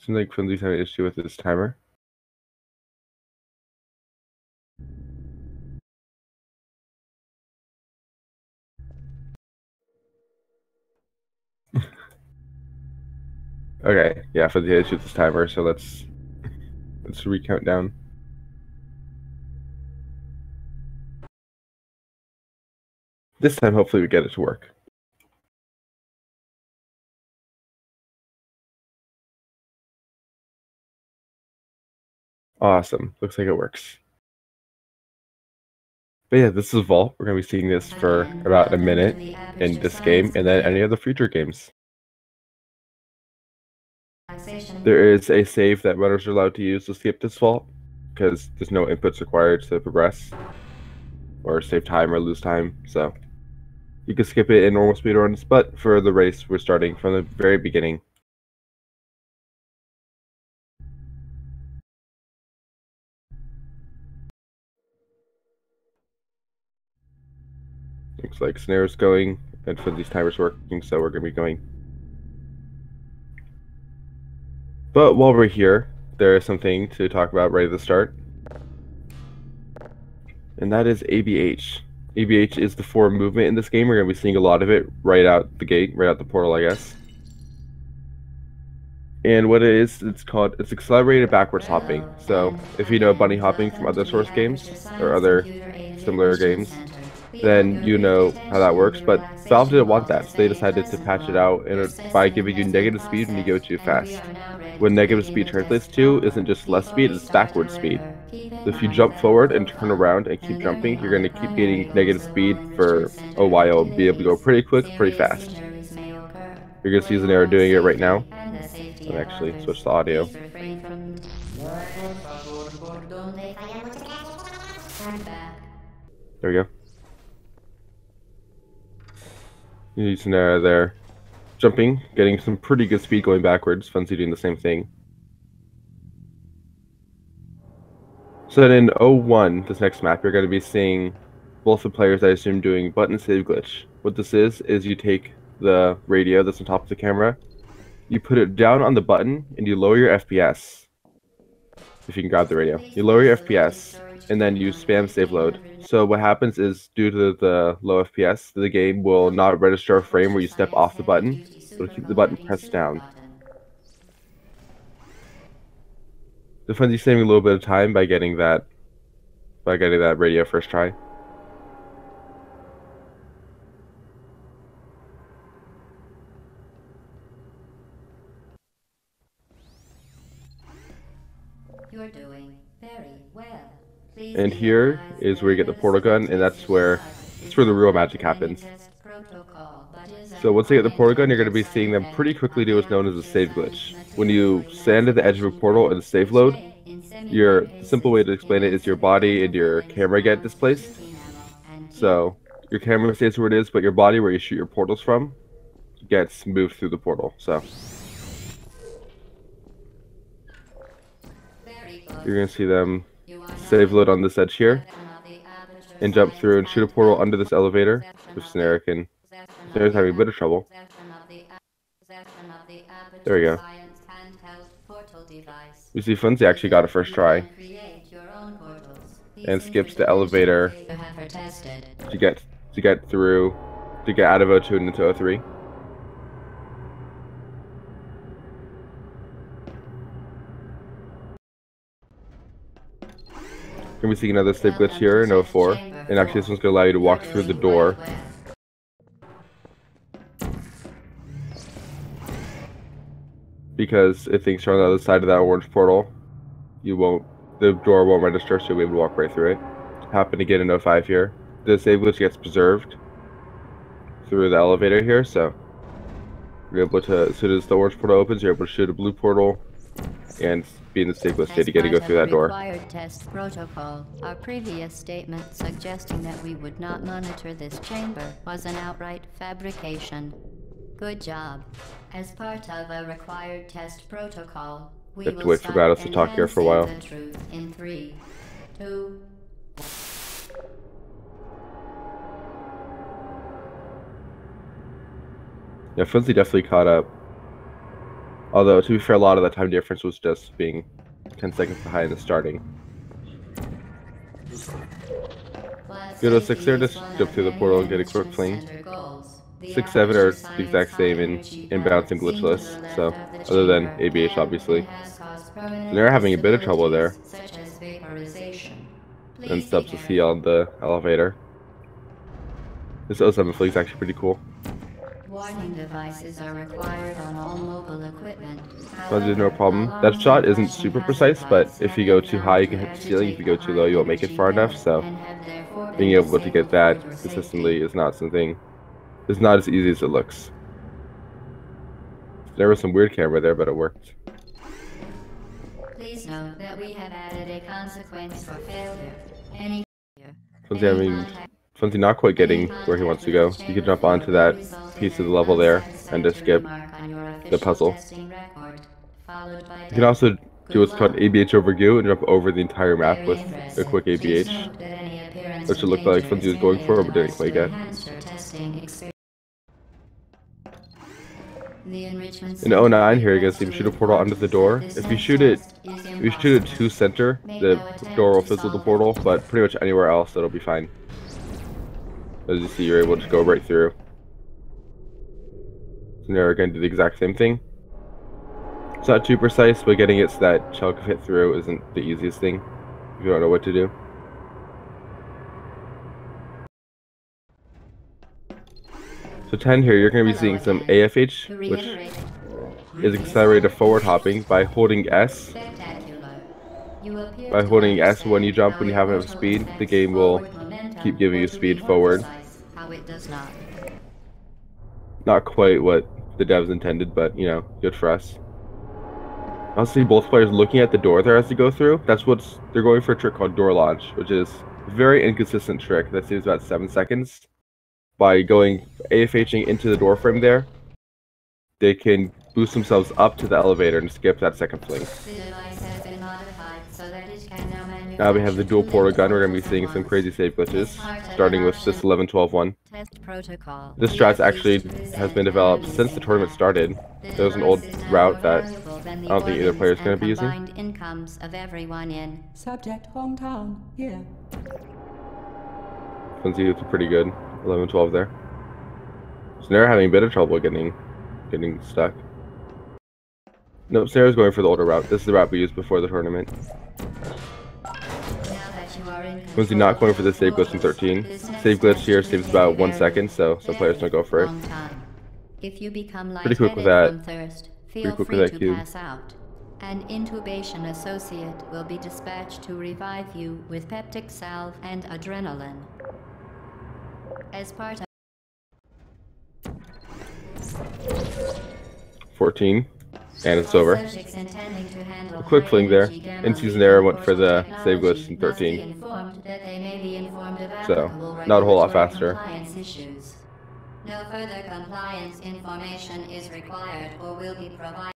Seems like Fnzzy's having an issue with his timer. Okay, yeah, Fnzzy had issues with his timer, so let's recount down. This time, hopefully, we get it to work. Awesome. Looks like it works. But yeah, this is Vault. We're going to be seeing this for about a minute in this game, and then any of the future games. There is a save that runners are allowed to use to skip this vault, because there's no inputs required to progress, or save time or lose time, so you can skip it in normal speedruns, but for the race, we're starting from the very beginning. Looks like Xinera's going, and Fnzzy's timer's working, so we're going to be going. But while we're here, there is something to talk about right at the start, and that is ABH. ABH is the forward movement in this game. We're going to be seeing a lot of it right out the gate, right out the portal, I guess. And what it is, it's accelerated backwards hopping. So if you know bunny hopping from other Source games or other similar games, then you know how that works. But Valve didn't want that, so they decided to patch it out by giving you negative speed when you go too fast. What negative speed translates to isn't just less speed, it's backward speed. So if you jump forward and turn around and keep jumping, you're going to keep getting negative speed for a while, be able to go pretty quick, pretty fast. You're going to see Xinera doing it right now. Let me actually switch the audio. There we go. You see Xinera there jumping, getting some pretty good speed going backwards. Fnzzy doing the same thing. So then in 01, this next map, you're going to be seeing both the players, I assume, doing button save glitch. What this is you take the radio that's on top of the camera, you put it down on the button, and you lower your FPS. If you can grab the radio. You lower your FPS, and then you spam save load. So what happens is, due to the low FPS, the game will not register a frame where you step off the button, but it'll keep the button pressed down. The Fnzzy saving a little bit of time by getting that radio first try. You're doing very well. Please And here is where you get the portal gun, and that's where the real magic happens. So once you get the portal gun, you're going to be seeing them pretty quickly do what's known as a save glitch. When you stand at the edge of a portal and save load, the simple way to explain it is your body and your camera get displaced. So your camera stays where it is, but your body, where you shoot your portals from, gets moved through the portal. So you're going to see them save load on this edge here and jump through and shoot a portal under this elevator, which Xinera's having a bit of trouble. There we go. You see Fnzzy actually got a first try and skips the elevator to get out of 02 and into 03. Gonna be seeing another save glitch here in 04, and actually this one's gonna allow you to walk through the door. Because it thinks you're on the other side of that orange portal, the door won't register, so you'll be able to walk right through it. Happened again in 05 here. The save glitch gets preserved through the elevator here, so you're able to, as soon as the orange portal opens, you're able to shoot a blue portal and be in the save glitch state to go through that door. Required test protocol. Our previous statement suggesting that we would not monitor this chamber was an outright fabrication. Good job. As part of a required test protocol, we have to wait for Gratis to talk here for a while. In 3, 2. Yeah, Fnzzy definitely caught up Although, to be fair, a lot of the time difference was just being 10 seconds behind the starting. Go to 6 there, just jump through the portal and get a quick fling. 6, 7 are the exact same in inbounds and glitchless, so other than ABH, obviously. So they're having a bit of trouble there. And subs to see on the elevator. This 07 fling is actually pretty cool. Warning devices are required on all mobile equipment. There's no problem. That shot isn't super precise, but if you go too high, you can hit the ceiling. If you go too low, you won't make it far enough. So being able to get that consistently is not something. It's not as easy as it looks. There was some weird camera there, but it worked. Please note that we have added a consequence for failure. Fnzzy not quite getting where he wants to go. You can jump onto that piece of the level there and just skip the puzzle. You can also do what's called ABH over goo and jump over the entire map with a quick ABH, which it looked like Fnzzy was going for, but didn't quite get. In 09 here, you guys see shoot a portal under the door. If you shoot it to center, the door will fizzle the portal, but pretty much anywhere else it'll be fine. As you see, you're able to go right through. Xinera again did the exact same thing. It's not too precise, but getting it so that Chell can fit through isn't the easiest thing if you don't know what to do. So 10 here, you're going to be seeing some AFH, which is accelerated forward hopping by holding S. By holding S when you jump when you have enough speed, the game will keep giving you speed forward. Not quite what the devs intended, but you know, good for us. I'll see both players looking at the door there as they go through. They're going for a trick called door launch, which is a very inconsistent trick that saves about 7 seconds. By going AFHing into the door frame there, they can boost themselves up to the elevator and skip that second fling. Now we have the dual portal gun. We're going to be seeing some crazy save glitches, starting with this 11-12 one. This strat actually has been developed since the tournament started. There was an old route that I don't think either player is going to be using. Subject hometown here. Fnzzy is pretty good. 11-12 there. So they're having a bit of trouble getting stuck. Nope, Sarah's going for the older route. This is the route we used before the tournament. Fnzzy not going for the save glitch in 13. Save glitch here saves about 1 second, so some players don't go for it. Pretty quick with that. Pretty quick with that cube. An intubation associate will be dispatched to revive you with peptic salve and adrenaline. As part of 14, and it's over. A quick fling there, and Xinera went for the save glitch in 13. So, not a whole lot faster. No further compliance information is required or will be provided.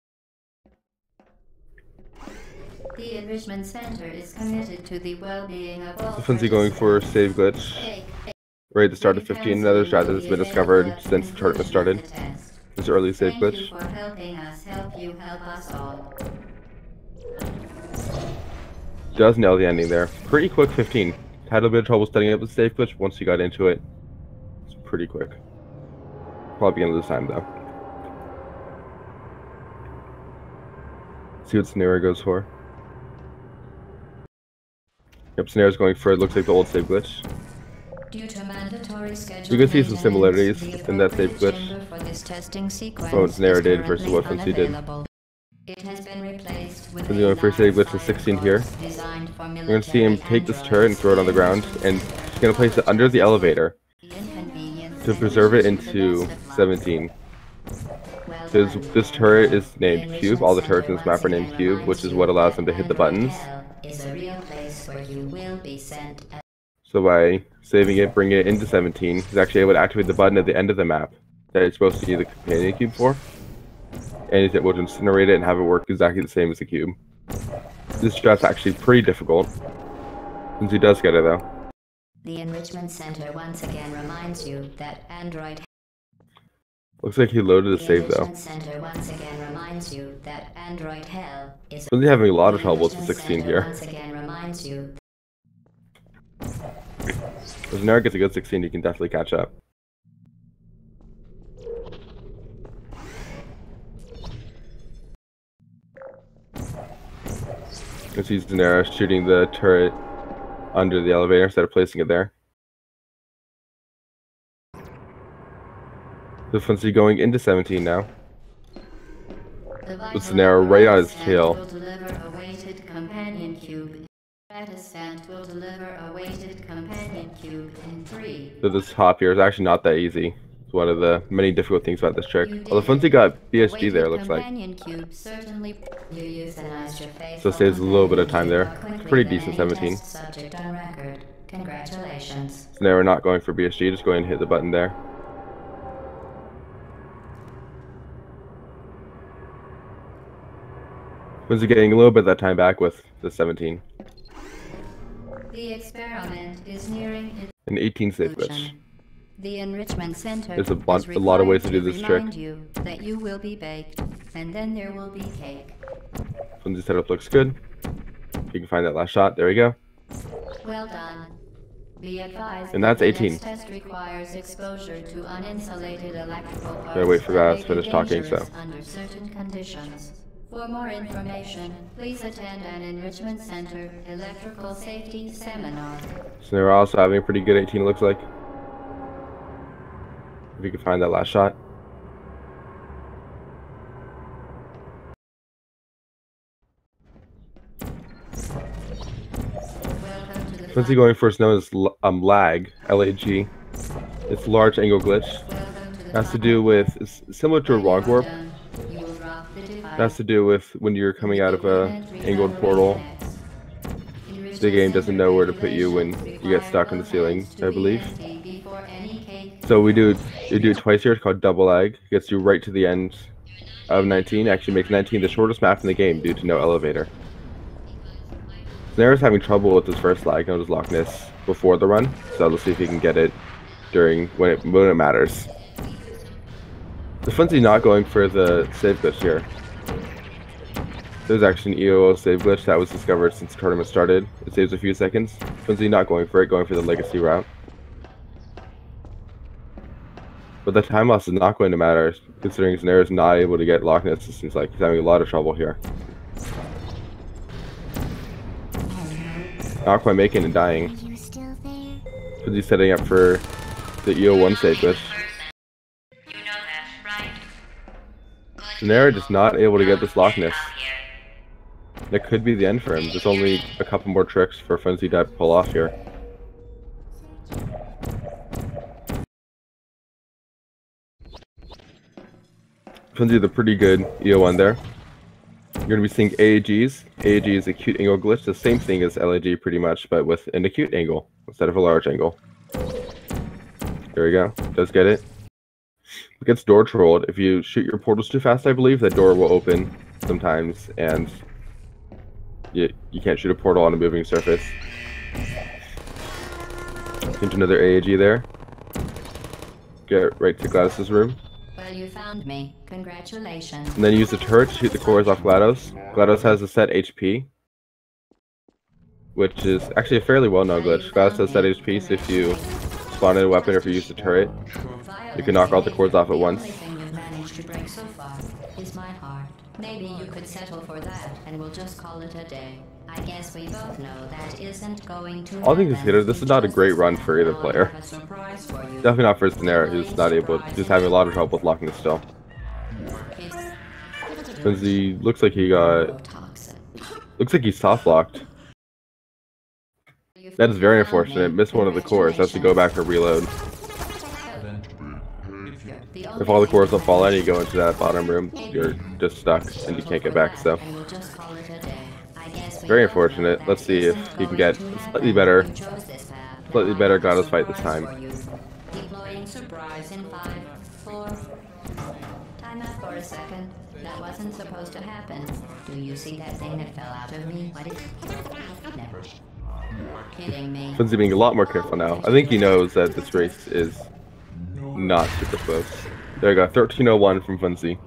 The Enrichment Center is committed to the well-being of all. Fnzzy going for save glitch. Right at the start of 15, another strat that has been discovered since the tournament started. This early save glitch. Does nail the ending there. Pretty quick 15. Had a bit of trouble setting up the save glitch. Once you got into it, it's pretty quick. Probably gonna lose time though. See what Xinera goes for. Yep, Xinera's going for it. Looks like the old save glitch. You can see some similarities in that save glitch from what Xinera did versus what Fnzzy did. Fnzzy going for a save glitch to 16 here. You're going to see him take this turret and throw it on the ground, and he's going to place it under the elevator to preserve it into 17. Because this turret is named Cube, all the turrets in this map are named Cube, which is what allows him to hit the buttons. So by saving it, bringing it into 17, he's actually able to activate the button at the end of the map that it's supposed to use the companion cube for. And he's able to incinerate it and have it work exactly the same as the cube. This strat's actually pretty difficult, since he does get it though. The Enrichment Center once again reminds you that Android Looks like he loaded a The save though. Enrichment Center once again reminds you that Android Hell is. Fnzzy having a lot of The trouble with the Enrichment 16 Center here. once again reminds you. If Xinera gets a good 16, he can definitely catch up. You see Xinera shooting the turret under the elevator instead of placing it there. So Fnzzy going into 17 now. With Xinera right on his tail. Will deliver a weighted companion cube. Stratiscent will deliver a weighted companion cube in 3. So this hop here is actually not that easy. It's one of the many difficult things about this trick. Although Fnzzy got BSG there, looks like. Cube certainly you euthanized your So saves a little bit of time there. It's pretty decent 17. Subject on record. Congratulations. Xinera not going for BSG, just going to hit the button there. Fnzzy getting a little bit of that time back with the 17. The experiment is nearing its An 18 save glitch. conclusion. The Enrichment Center There's a lot of ways to do this trick. remind you that you will be baked, and then there will be cake. Fnzzy setup looks good. If you can find that last shot, there we go. Well done. Be advised And that's that the 18. next test requires exposure to uninsulated electrical parts. Gotta wait for that guys may to be finish talking, so. dangerous under certain conditions. For more information, please attend an Enrichment Center electrical safety seminar. Xinera also having a pretty good 18, it looks like. If you can find that last shot. Fnzzy going first known as lag, L-A-G. It's large angle glitch. It has to do with, it's similar to a log warp. It has to do with when you're coming out of a angled portal. The game doesn't know where to put you when you get stuck in the ceiling, I believe. So you do it twice here. It's called double lag. It gets you right to the end of 19. Actually makes 19 the shortest map in the game due to no elevator. Xinera's having trouble with his first lag, known as Loch Ness, before the run. So let's see if he can get it during when it matters. The Fnzzy not going for the save glitch here. There's actually an EOO save glitch that was discovered since the tournament started. It saves a few seconds. Fnzzy not going for it, going for the legacy route. But the time loss is not going to matter, considering Xinera is not able to get Loch Ness. It seems like he's having a lot of trouble here. Not quite making and dying. Fnzzy setting up for the EO1 save glitch. Xinera just not able to get this Loch Ness. That could be the end for him. There's only a couple more tricks for Fnzzy to pull off here. Fnzzy with a pretty good EO1 there. You're going to be seeing AAGs. AAG is acute angle glitch, the same thing as LAG pretty much, but with an acute angle instead of a large angle. There we go. Does get it. It gets door trolled. If you shoot your portals too fast, I believe, that door will open sometimes, and you can't shoot a portal on a moving surface. Into another AAG there. Get right to GLaDOS's room. Well, you found me. Congratulations. And then use the turret to shoot the cores off GLaDOS. GLaDOS has a set HP, which is actually a fairly well-known glitch. GLaDOS has set HP, so if you spawn in a weapon or if you use the turret, you can knock all the cores off at once. The only thing you've managed to break so far is my heart. Maybe you could settle for that, and we'll just call it a day. I guess we both know that isn't going to All things happen. considered, this is not a great run for either player. A surprise for you. Definitely not for Xinera, who's having a lot of trouble with locking this still. Fnzzy looks like he looks like he's soft locked. That is very unfortunate. Missed one of the cores. Has to go back for reload. If all the cores don't fall in, you go into that bottom room, you're just stuck and you can't get back. So very unfortunate. Let's see if he can get a slightly better GLaDOS fight this time. Deploying surprise in 5, 4. Time out for a second. That wasn't supposed to happen. Do you see that thing that fell out of me? What is... Never. Kidding me. Fnzzy being a lot more careful now. I think he knows that this race is not super close. There you go, 1301 from Fnzzy.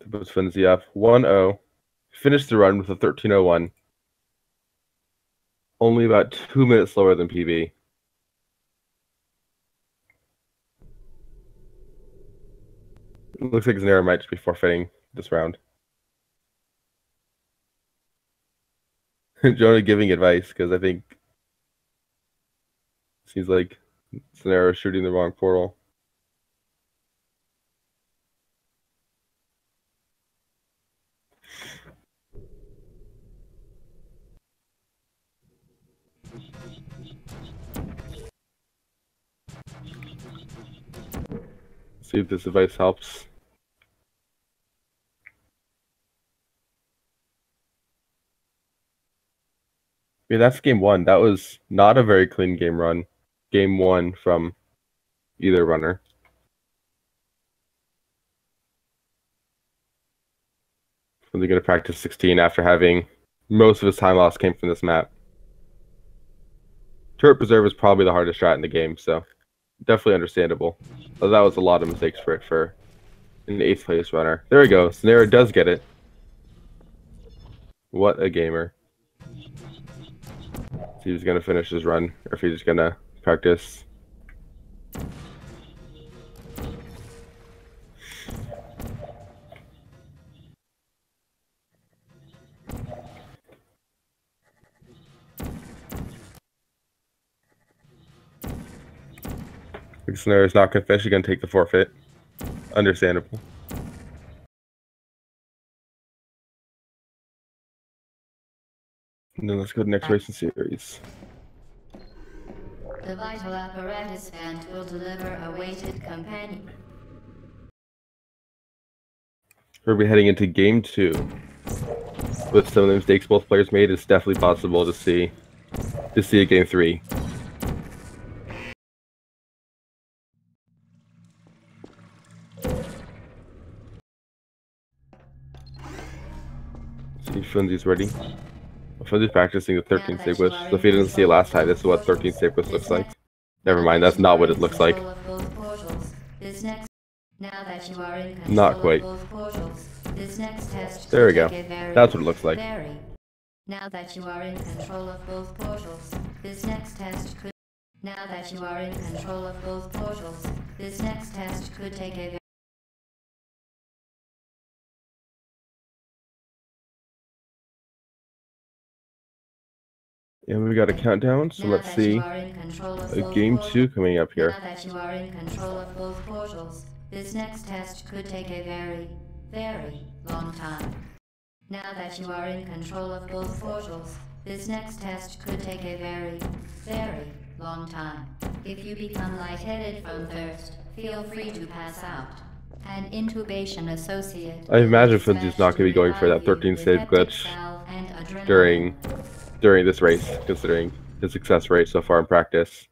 That puts Fnzzy up 1-0. Finished the run with a 1301. Only about 2 minutes slower than PB. It looks like Xinera might just be forfeiting this round. Jonah giving advice because I think it seems like Xinera is shooting the wrong portal. See if this advice helps. Yeah, that's game one. That was not a very clean game run. Game one from either runner. They're going to practice 16 after having most of his time loss came from this map. Turret Preserve is probably the hardest strat in the game, so definitely understandable. But that was a lot of mistakes for an 8th place runner. There we go. Xinera does get it. What a gamer. See if he's going to finish his run, or if he's just going to practice. Xinera is not going to finish. He's going to take the forfeit. Understandable. And then let's go to next race in series. The vital apparatus vent will deliver a weighted companion. We'll be heading into game 2. With some of the mistakes both players made, it's definitely possible to see a game 3. See if Fnzzy's ready. Fnzzy's practicing the 13 Sigwish, so if he didn't see it last time, this is what 13 Sigwish looks like. Never mind, that's not what it looks like. Not quite. There we go. That's what it looks like. Now that you are in control of both portals, this next test could take a And we got a countdown, so let's see game 2 coming up here. Now that you are in control of both portals, this next test could take a very, very long time. Now that you are in control of both portals, this next test could take a very, very long time. If you become lightheaded from thirst, feel free to pass out. An intubation associate. I imagine Fnzzy's not going to be going for that 13 save glitch during this race, considering his success rate so far in practice.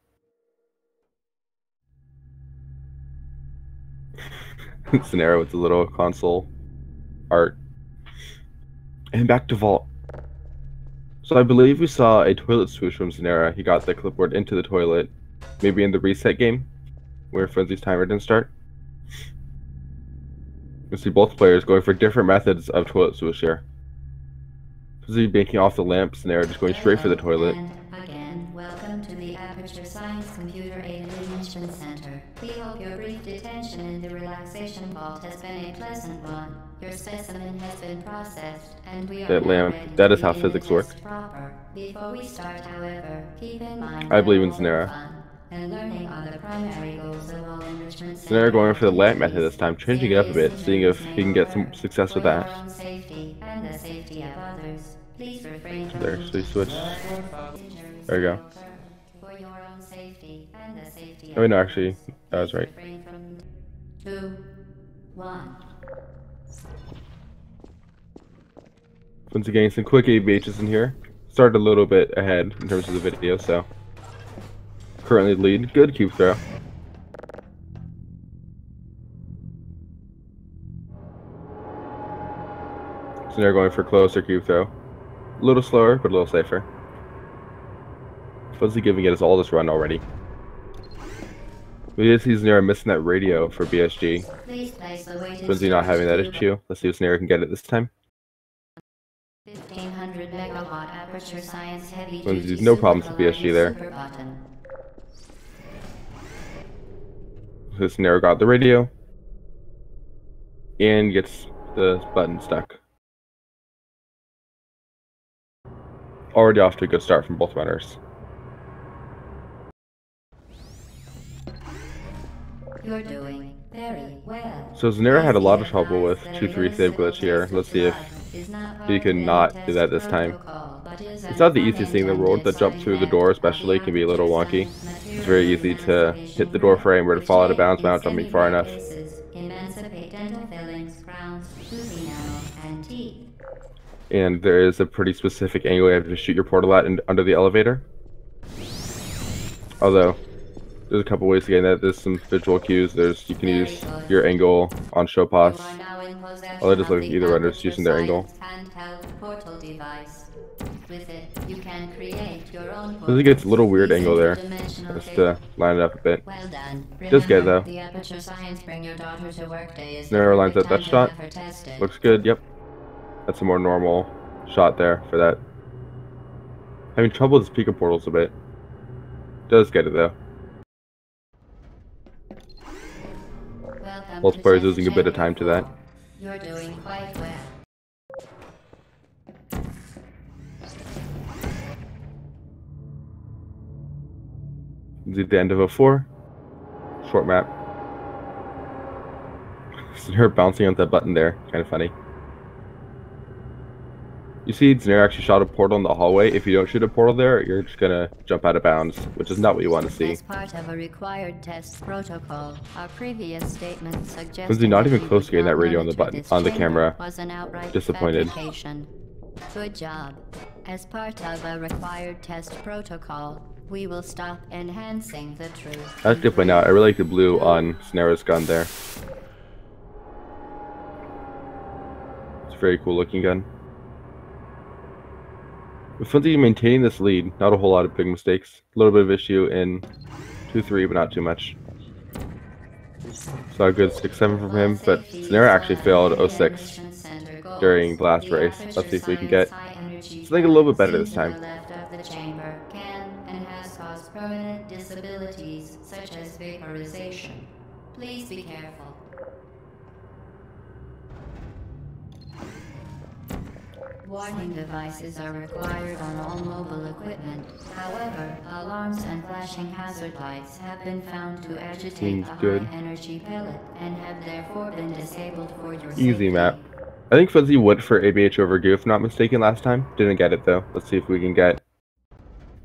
Xinera with the little console art. And back to Vault. So I believe we saw a toilet swoosh from Xinera. He got the clipboard into the toilet, maybe in the reset game, where Fnzzy's timer didn't start. You see both players going for different methods of toilet swoosh here. Fnzzy banking off the lamp, Xinera just going straight for the toilet. And again, welcome to the Aperture Science Computer Aided Enrichment Center. We hope your brief detention in the relaxation vault has been a pleasant one. Your specimen has been processed, and we are That lamp, ready that to is how begin the physics work. test proper. Before we start, however, keep in mind I believe in that Xinera. fun and learning are the primary goals of all enrichment Xinera going for the lamp activities. method this time, changing it up a bit, seeing if he can get some success with For your that. own safety and the safety of others, please refrain from There, so he switched. injuries There you go. for your own safety and the safety Oh, of no, others. actually, that was Please right. refrain from 2, 1. Fnzzy getting some quick ABHs in here. Started a little bit ahead in terms of the video, so currently lead. Good cube throw. Xinera going for closer cube throw. A little slower, but a little safer. Fnzzy giving it his all this run already. We did see Xinera missing that radio for BSG. Fnzzy not having that issue. Let's see if Xinera can get it this time. 1500 megawatt aperture science heavy Fnzzy's no problems with BSG there. So Xinera got the radio and gets the button stuck. Already off to a good start from both runners. You're doing very well. So Xinera had a lot of trouble with 2-3 save glitch here. Let's see if he can not do that this time. It's not the easiest thing in the world. The jump through the door especially can be a little wonky. It's very easy to hit the door frame or to fall out of bounds without jumping far enough. And there is a pretty specific angle you have to shoot your portal at under the elevator. Although, there's a couple ways to get that. There's some visual cues. You can use your angle on show pass. Although just look at either runner's using their angle. I think it's a little weird angle there. Just to line it up a bit. Does get it though. Xinera lines up that shot. Looks good, yep. That's a more normal shot there for that. Having trouble with his Pika portals a bit. Does get it though. Multiplayer's losing a bit of time to that. You're doing quite well. This is the end of a 4. Short map. Her bouncing on that button there. Kind of funny. You see, Xinera actually shot a portal in the hallway. If you don't shoot a portal there, you're just gonna jump out of bounds, which is not what you want to see. As part of a required test protocol, our previous statement suggested Fnzzy not even close to getting that radio on the button on the camera. Was an outright Disappointed. fabrication. Good job. As part of a required test protocol, we will stop enhancing the truth. I have to point out, I really like the blue on Xinera's gun there. It's a very cool looking gun. With Fnzzy maintaining this lead, not a whole lot of big mistakes. A little bit of issue in 2-3, but not too much. Saw a good 6-7 from him, but Xinera actually failed 06 during the last race. Let's see if we can get something a little bit better this time. Permanent disabilities such as vaporization. Please be careful. Warning devices are required on all mobile equipment. However, alarms and flashing hazard lights have been found to agitate the high energy pellet and have therefore been disabled for your safety. Easy map. I think Fnzzy went for ABH over Goo, if not mistaken, last time. Didn't get it though. Let's see if we can get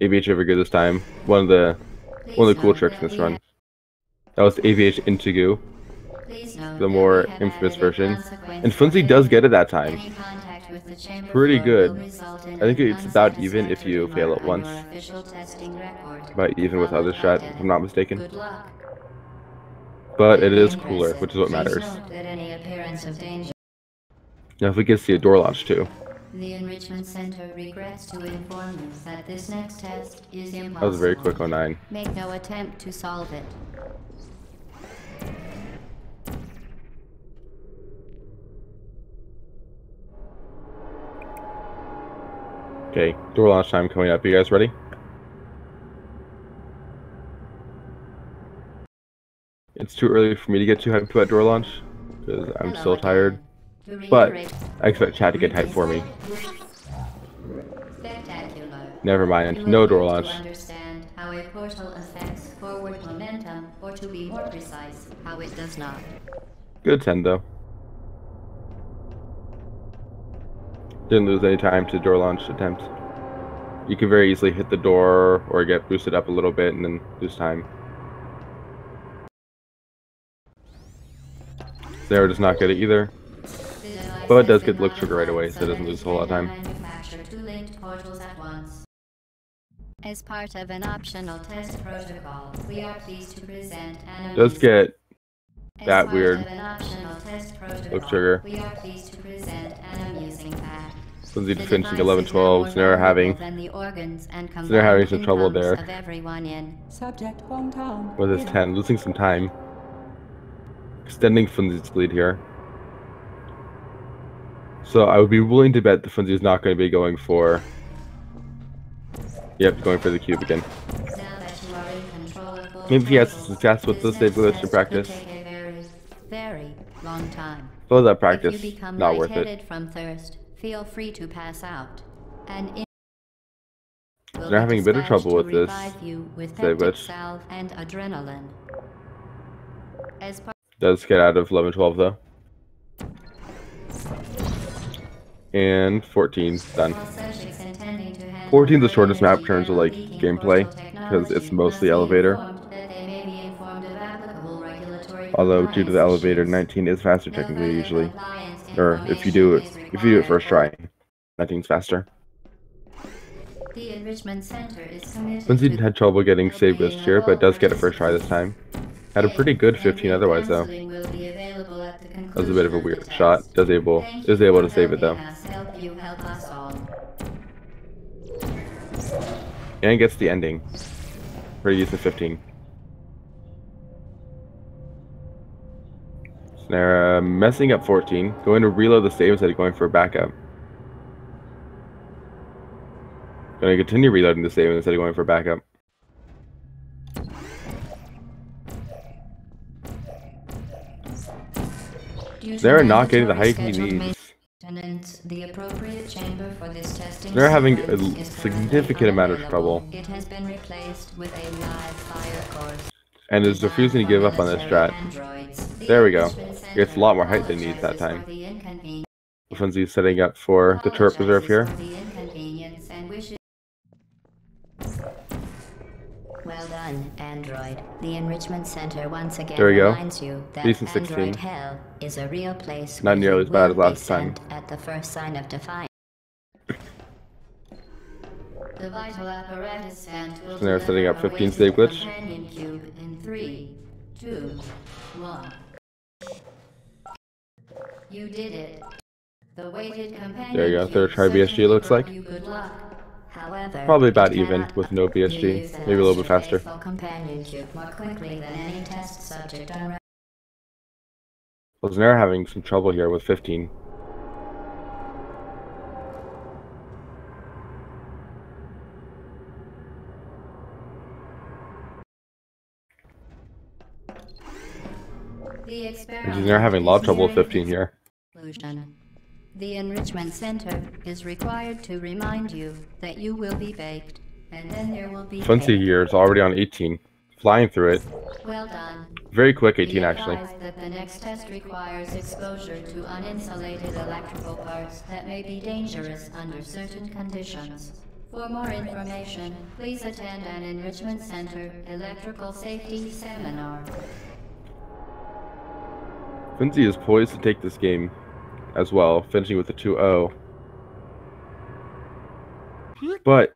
ABH over Goo this time. One of the cool tricks in this run. That was ABH into Goo, the more infamous version. And Fnzzy does get it that time. Pretty good. I think it's about even if you fail it once. About even with other strat, if I'm not mistaken. But it is cooler, which is what matters. Now if we get to see a door launch too. The Enrichment Center regrets to inform you that this next test is impossible. That was a very quick 09. Make no attempt to solve it. Okay, door launch time coming up. You guys ready? It's too early for me to get too hyped about door launch because I'm still tired. But I expect chat to get hyped for me. Never mind, no door launch. Understand how a portal affects forward momentum, or to be more precise, how it does not. Good 10 though. Didn't lose any time to door launch attempt. You can very easily hit the door or get boosted up a little bit and then lose time. Xinera does not get it either. But it does get look trigger right away, so it doesn't lose a whole lot of time. As part of an optional test protocol, we are pleased to present an does get that weird look trigger. We are pleased to present an amusing fact. Fnzzy The finishing device 11, is now 12. more Xinera valuable having than the organs and Xinera having combined some trouble incomes there of everyone in. Subject hometown. with his here. 10, losing some time. Extending Fnzzy's lead here. So I would be willing to bet the Fnzzy is not going to be going for... Yep, going for the cube again. Now that you are in control of both Maybe if he has portals, success with the this save next glitch in test practice. could take a very, very long time. So that If practice, you become not worth it. lightheaded from thirst, feel free to pass out. And will They're be having a bit of dispatched trouble to with this revive you with save peptic glitch. salve and adrenaline. As part Does get out of 11, 12 though. And 14, done. while subjects intending to hand 14 is the over shortest map energy terms of via like leaking gameplay, portal because it's technology mostly must be elevator. informed that they may be informed of applicable regulatory Although due to the compliance elevator, issues. 19 is faster No technically further usually. compliance Or if you information do is it first try, required. 19's faster. The Enrichment Center is committed Fnzzy to had trouble getting save well-being glitched of here, all but does get it first try this participants. time. Had a pretty good 15 And otherwise though. counseling will be available at the That was a bit of a conclusion of the weird shot. test. Is Thank you able for to save it though. helping us help you help us all. And gets the ending. Pretty decent 15. Xinera messing up 14. Going to reload the save instead of going for a backup. Going to continue reloading the save instead of going for a backup. They're not getting the height he needs. The appropriate chamber for this testing They're having sequence a is currently significant amount of unavailable. trouble. It has been replaced with a live fire course. And is refusing to give up on this strat. There we go. Gets a lot more height than he needs that time. Fnzzy setting up for the turret preserve here. Well done, Android. The Enrichment Center once again There we go. reminds you that Decent Android 16. Hell is a real place Not where nearly you as bad will as be last time. sent at the first sign of defiance. The vital apparatus stand will And they're setting up deliver 15 a save weighted glitch. companion cube in 3, 2, 1. You did it. The weighted companion There you go. cube Third try BSG certainly looks like. brought you good luck. However, Probably about it even cannot with no you BSG. use the Maybe a little bit master faster. faithful companion cube more quickly than any test subject on Well, Xinera having some trouble here with 15. The And experiment Xinera having a lot of is trouble with nearing 15 here. conclusion. The Enrichment Center is required to remind you that you will be baked, and then there will be Fnzzy cake. here is already on 18. Flying through it. Well done. Very quick Be 18 actually. advised that the next test requires exposure to uninsulated electrical parts that may be dangerous under certain conditions. For more information, please attend an Enrichment Center electrical safety seminar. Fnzzy is poised to take this game as well, finishing with a 2-0. But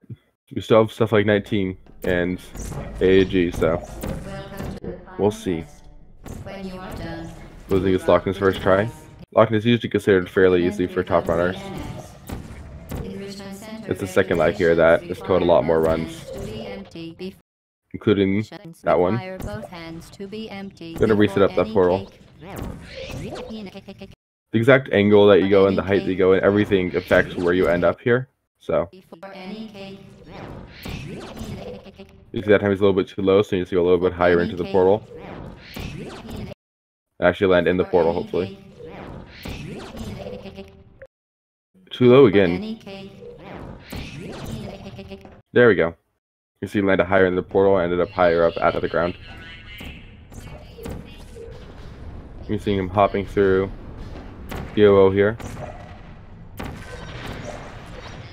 we still have stuff like 19 and AAG, so Welcome to the final we'll see. test. When you are done, Losing his Lockness first try. Lockness is usually considered fairly easy for top runners. It's the second lag here that has caught a lot more runs, including that one. Gonna reset up that portal. The exact angle that you go in, the height that you go in, everything affects where you end up here. So you see that time is a little bit too low, so you need to go a little bit higher into the portal. And actually land in the portal, hopefully. Too low again. There we go. You see, landed higher in the portal, ended up higher up out of the ground. You're seeing him hopping through EOO here.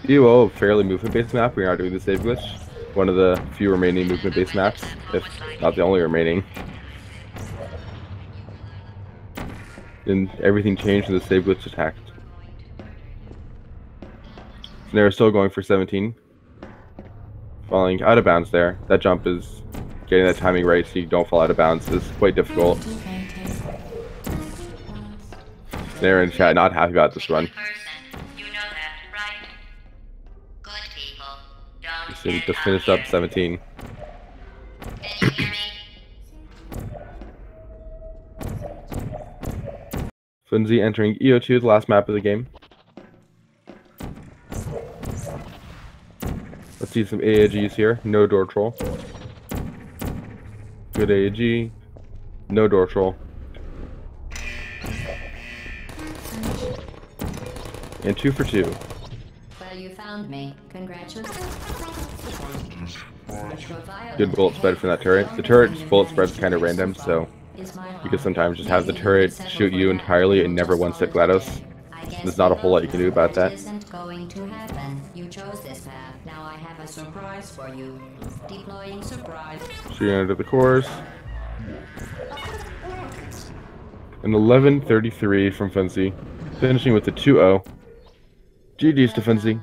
EOO, fairly movement-based map. We're not doing the save glitch. One of the few remaining movement-based maps, if not the only remaining. And everything changed when the save glitch attacked. So they're still going for 17. Falling out of bounds there. That jump is getting that timing right so you don't fall out of bounds is quite difficult. They're in chat not happy about this run. You know that, right? He just finished up 17. Fnzzy entering EO2, the last map of the game. Let's see some AAGs here. No door troll. Good AAG. No door troll. And 2 for 2. Well, you found me. Congratulations. Good bullet spread from that turret. The turret's bullet spread's kind of random, so you could sometimes just have the turret shoot you entirely and never one-hit GLaDOS. There's not a whole lot you can do about that. Isn't going to happen. You chose this path. Now I have a surprise for you. Deploying surprise. Shooting under the cores. An 11:33 from Fnzzy, finishing with a 2-0. GG's to Fnzzy.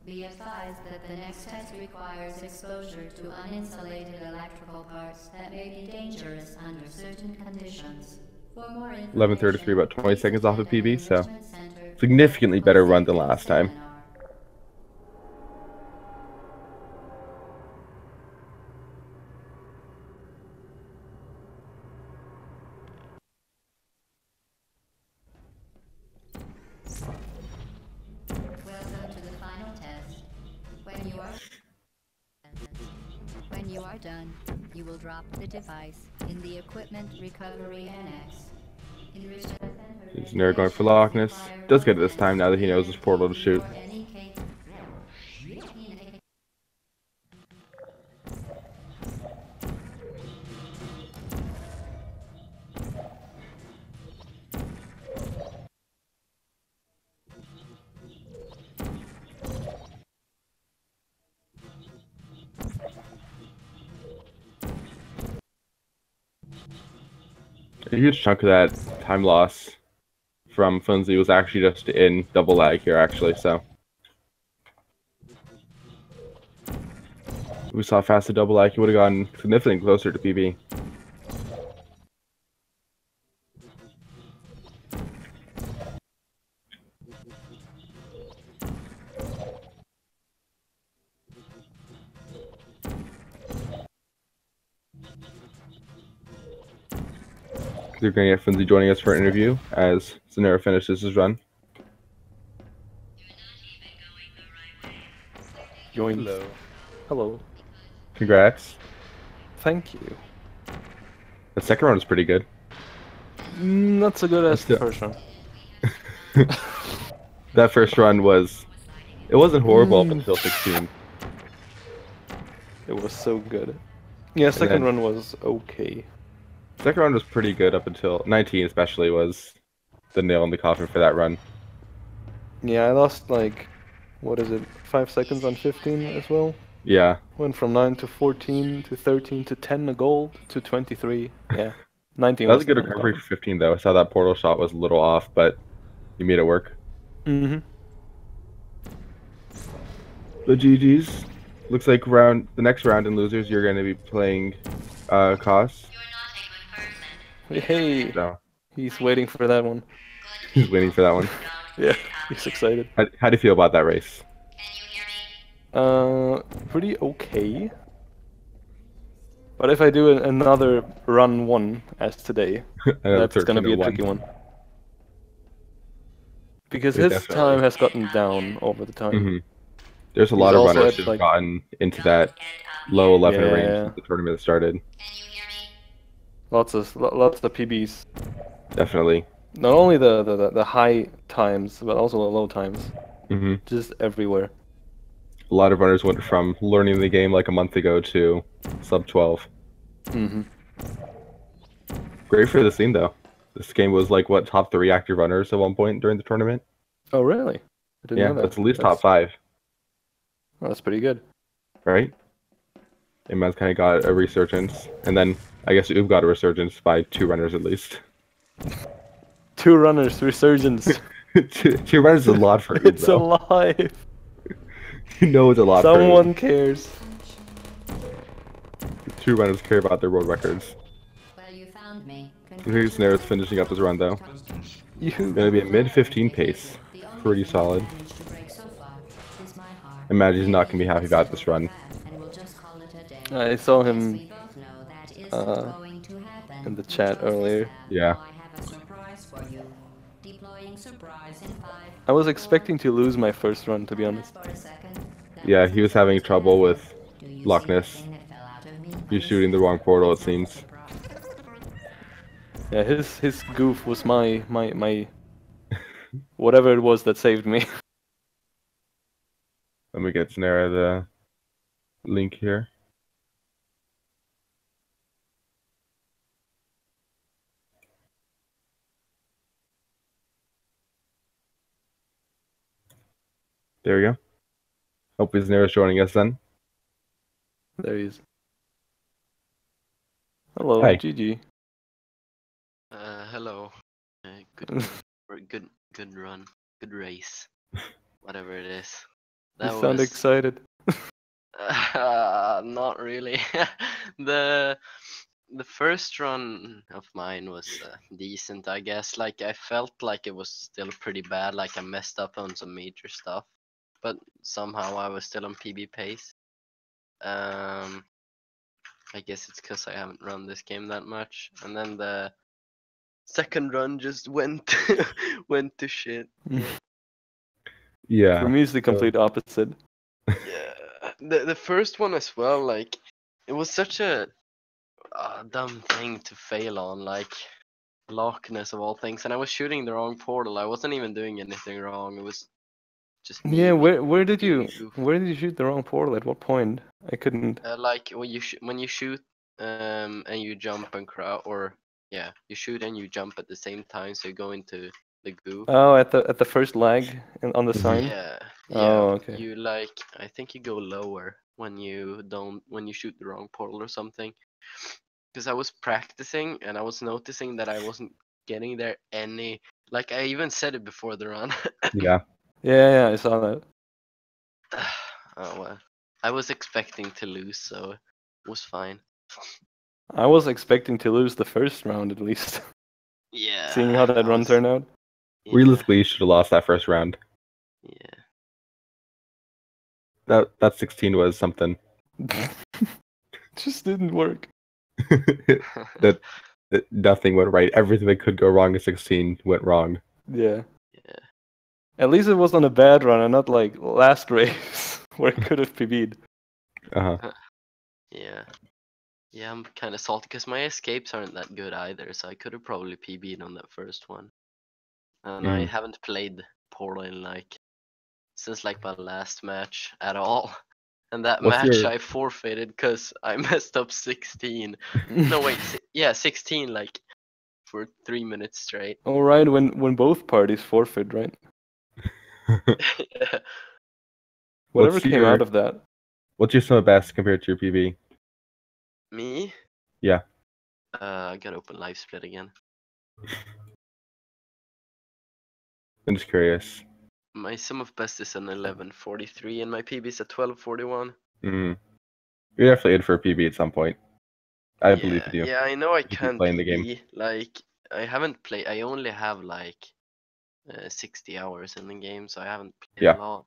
Be advised that the next test requires exposure to uninsulated electrical parts that may be dangerous under certain conditions. For more information, 11:33, about 20 seconds off of PB, so significantly better run than last time. Welcome to the final test. When you are done, you will drop the device in the equipment recovery annex. Xinera going for Loch Ness. Does get it this time now that he knows his portal to shoot. A huge chunk of that time loss from Fnzzy was actually just in double lag here, actually, so. If we saw faster double lag, he would have gotten significantly closer to PB. We're going to get Fnzzy joining us for an interview as Xinera finishes his run. Hello. Hello. Congrats. Thank you. The second run was pretty good. Not so good as the first one. That first run was... It wasn't horrible up until 16. It was so good. Yeah, second run was okay. Second round was pretty good up until 19, especially was the nail in the coffin for that run. Yeah, I lost like, what is it, 5 seconds on 15 as well? Yeah. Went from 9 to 14 to 13 to 10 a gold to 23. Yeah. 19 That was a good recovery for 15 though. I saw that portal shot was a little off, but you made it work. Mm-hmm. The GG's. Looks like the next round in losers you're going to be playing Cos. Hey, No. He's waiting for that one. He's waiting for that one. Yeah, he's excited. How do you feel about that race? Pretty okay. But if I do another run 1 as today, that's gonna be a tricky one. Because his time has gotten down over the time. Mm-hmm. There's a lot of runners who've gotten into that low 11 range since the tournament started. Lots of PBs. Definitely. Not only the high times, but also the low times. Mm-hmm. Just everywhere. A lot of runners went from learning the game like a month ago to sub 12. Mm-hmm. Great for the scene though. This game was like what, top 3 active runners at one point during the tournament? Oh really? I didn't know that. That's at least top 5. Oh, that's pretty good. Right? Man's kind of got a resurgence, and then I guess Oob got a resurgence by 2 runners at least. 2 runners, resurgence. two runners is a lot for Oob, It's alive. You know it's a lot Someone cares. 2 runners care about their world records. Well, you found me. Here's Xinera's finishing up his run though. You. Gonna be a mid-15 pace. Pretty solid. Imagine he's not gonna be happy about this run. I saw Yes, him we both know that isn't going to happen. in the chat Chose this earlier. path. Yeah. I have a surprise for you. Deploying surprise in 5. I was 4. expecting to lose my first run, to be Hold honest. that for a second. That Yeah, he wasn't was having supposed to trouble happen. with Do you Loch see the Ness. thing that fell out of me? He's shooting the wrong portal, it It's not a seems. surprise. Yeah, his goof was my whatever it was that saved me. Let me get Xinera the link here. There we go. Hope Xinera's joining us then. There he is. Hello, Hi. GG. Hello. Good, good run, good race, whatever it is. You sound excited. Not really. the the first run of mine was decent, I guess. Like I felt like it was still pretty bad. Like I messed up on some major stuff, but somehow I was still on PB pace. I guess it's because I haven't run this game that much. And then the second run just went went to shit. Yeah. For me, it's the complete opposite. Yeah, the first one as well. Like, it was such a dumb thing to fail on. Like, Loch Ness of all things, and I was shooting the wrong portal. I wasn't even doing anything wrong. It was just me. Yeah, where did being you a goof. shoot the wrong portal? At what point? I couldn't. Like when you shoot and you jump and crouch, or yeah, you shoot and you jump at the same time, so you go into the goo. Oh, at the first lag on the sign. Yeah, Oh, okay. You like, I think you go lower when you shoot the wrong portal or something. Because I was practicing and I was noticing that I wasn't getting there any. Like I even said it before the run. Yeah. Yeah, I saw that. Oh well, I was expecting to lose, so it was fine. I was expecting to lose the first round at least. Yeah. Seeing how that run turned out. Yeah. Realistically, you should have lost that first round. Yeah. That 16 was something. Just didn't work. that nothing went right. Everything that could go wrong in 16 went wrong. Yeah. Yeah. At least it wasn't a bad run and not like last race where it could have PB'd. Yeah. Yeah, I'm kind of salty because my escapes aren't that good either, so I could have probably PB'd on that first one. And I haven't played Portal in since like my last match at all. And that match I forfeited because I messed up 16. No wait, yeah, 16 like for 3 minutes straight. All right, when both parties forfeit, right? Yeah. Whatever came out of that. What's your summer best compared to your PB? Me? Yeah. I gotta open live split again. I'm just curious. My sum of best is an 11:43 and my PB is a 12:41. You're definitely in for a PB at some point. I believe in you. Yeah, I know I can't playing the PB. game. Like I haven't played. I only have like 60 hours in the game, so I haven't played a lot.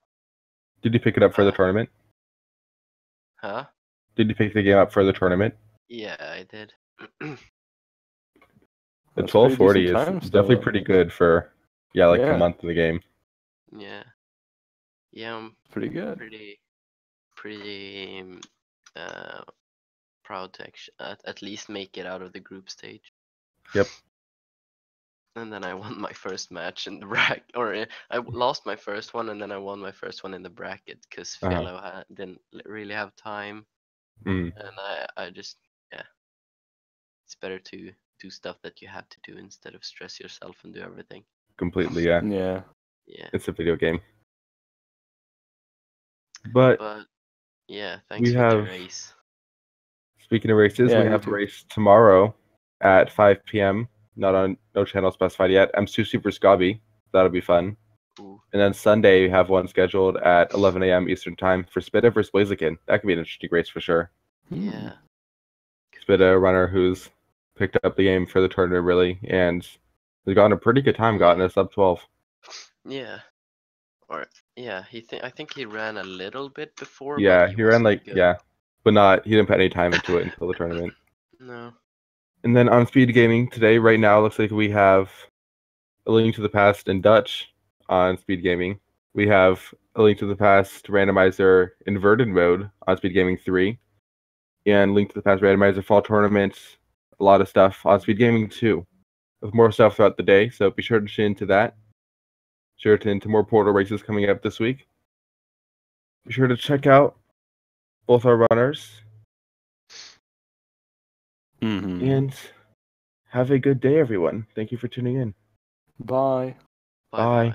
Did you pick it up for the tournament? Huh? Did you pick the game up for the tournament? Yeah, I did. The 1240 is definitely pretty good for a month of the game. Yeah. Yeah, I'm pretty good. Pretty proud to at least make it out of the group stage. Yep. And then I won my first match in the bracket, or I lost my first one, and then I won my first one in the bracket because Philo didn't really have time, and I just it's better to do stuff that you have to do instead of stress yourself and do everything. Completely, yeah. Yeah. It's a video game. But yeah, thanks for the race. Speaking of races, we have a race tomorrow at 5 p.m. No channel specified yet. M2 Super Scobby. That'll be fun. Ooh. And then Sunday we have one scheduled at 11 a.m. Eastern time for Spida versus Blaziken. That could be an interesting race for sure. Yeah. Spida, a runner who's picked up the game for the tournament really, and has gotten a pretty good time, gotten a sub 12. Yeah. Or yeah, I think he ran a little bit before. Yeah, but he ran good. but he didn't put any time into it until the tournament. No. And then on Speed Gaming today, right now, looks like we have A Link to the Past in Dutch on Speed Gaming. We have A Link to the Past Randomizer Inverted Mode on Speed Gaming 3. And Link to the Past Randomizer Fall Tournament, a lot of stuff on Speed Gaming 2. With more stuff throughout the day, so be sure to tune into that. Sure to tune into more Portal races coming up this week. Be sure to check out both our runners. And have a good day, everyone. Thank you for tuning in. Bye. Bye.